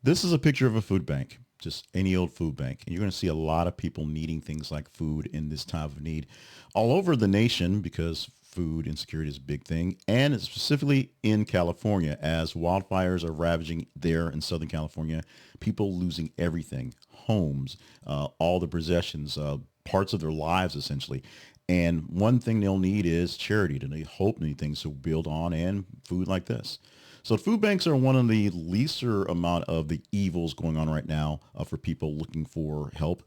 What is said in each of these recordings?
This is a picture of a food bank, just any old food bank. And you're going to see a lot of people needing things like food in this time of need all over the nation because food insecurity is a big thing. And specifically in California, as wildfires are ravaging there in Southern California, people losing everything, homes, all the possessions, parts of their lives essentially. And one thing they'll need is charity. They hope need things to build on and food like this. So food banks are one of the lesser amount of the evils going on right now for people looking for help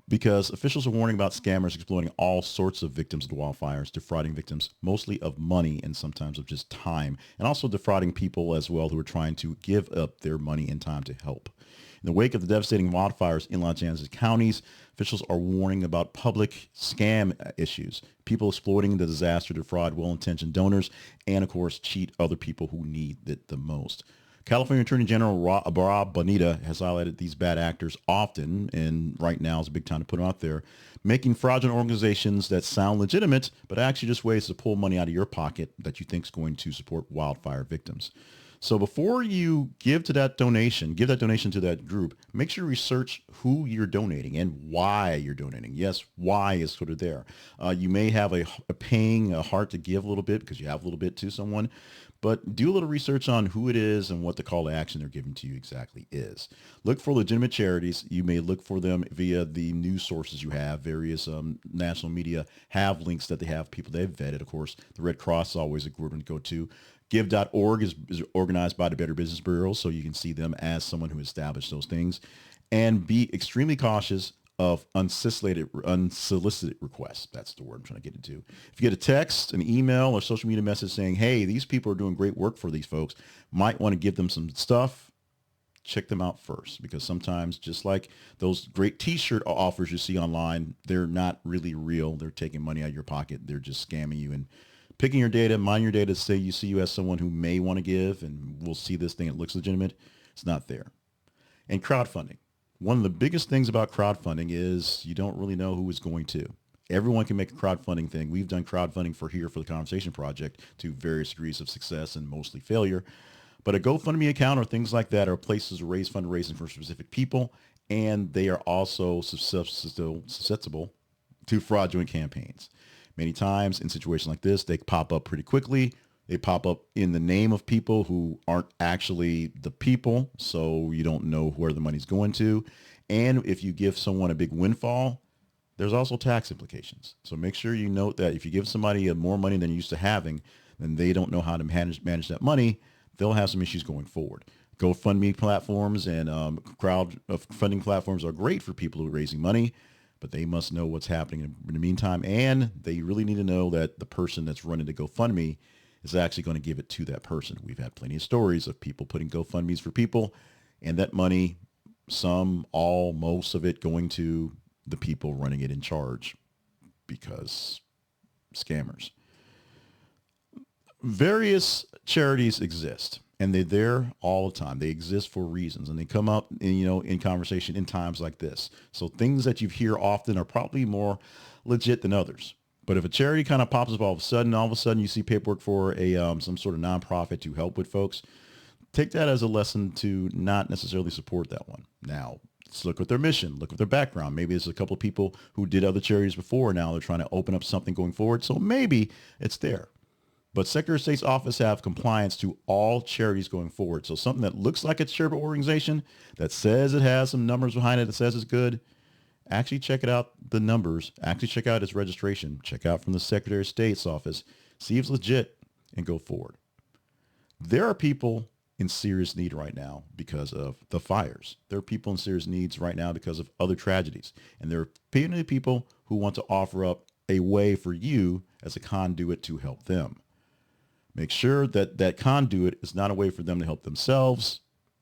because officials are warning about scammers exploiting all sorts of victims of the wildfires, defrauding victims mostly of money and sometimes of just time, and also defrauding people as well who are trying to give up their money and time to help. In the wake of the devastating wildfires in Los Angeles counties, officials are warning about public scam issues, people exploiting the disaster to defraud well-intentioned donors, and of course, cheat other people who need it the most. California Attorney General Rob Bonita has highlighted these bad actors often, and right now is a big time to put them out there, making fraudulent organizations that sound legitimate, but actually just ways to pull money out of your pocket that you think is going to support wildfire victims. So before you give that donation to that group, make sure you research who you're donating and why you're donating. Yes, why is sort of there. You may have a paying a heart to give a little bit because you have a little bit to someone, but do a little research on who it is and what the call to action they're giving to you exactly is. Look for legitimate charities. You may look for them via the news sources you have. Various national media have links that they have people they've vetted. Of course, the Red Cross is always a group to go to. Give.org is organized by the Better Business Bureau, so you can see them as someone who established those things. And be extremely cautious of unsolicited requests. That's the word I'm trying to get into. If you get a text, an email, or social media message saying, hey, these people are doing great work for these folks, might want to give them some stuff, check them out first. Because sometimes, just like those great t-shirt offers you see online, they're not really real. They're taking money out of your pocket. They're just scamming you and picking your data, mine your data, say you see you as someone who may want to give and we'll see this thing, it looks legitimate. It's not there. And crowdfunding. One of the biggest things about crowdfunding is you don't really know who is going to. Everyone can make a crowdfunding thing. We've done crowdfunding for the Conversation Project to various degrees of success and mostly failure. But a GoFundMe account or things like that are places to raise fundraising for specific people, and they are also susceptible to fraudulent campaigns. Many times in situations like this, they pop up pretty quickly. They pop up in the name of people who aren't actually the people, so you don't know where the money's going to. And if you give someone a big windfall, there's also tax implications. So make sure you note that if you give somebody more money than you're used to having, then they don't know how to manage that money. They'll have some issues going forward. GoFundMe platforms and crowdfunding platforms are great for people who are raising money, but they must know what's happening in the meantime. And they really need to know that the person that's running the GoFundMe is actually going to give it to that person. We've had plenty of stories of people putting GoFundMes for people and that money, some, all, most of it going to the people running it in charge because scammers. Various charities exist and they're there all the time. They exist for reasons and they come up in conversation in times like this. So things that you hear often are probably more legit than others. But if a charity kind of pops up all of a sudden you see paperwork for some sort of nonprofit to help with folks, take that as a lesson to not necessarily support that one. Now, let's look at their mission, look at their background. Maybe there's a couple of people who did other charities before. Now they're trying to open up something going forward. So maybe it's there. But Secretary of State's office have compliance to all charities going forward. So something that looks like a charitable organization that says it has some numbers behind it that says it's good, actually check it out, the numbers, actually check out its registration, check out from the Secretary of State's office, see if it's legit and go forward. There are people in serious need right now because of the fires. There are people in serious needs right now because of other tragedies. And there are plenty of people who want to offer up a way for you as a conduit to help them. Make sure that that conduit is not a way for them to help themselves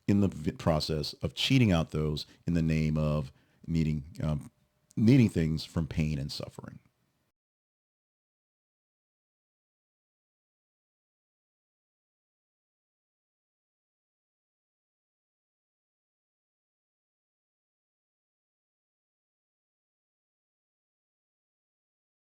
in the process of cheating out those in the name of needing things from pain and suffering.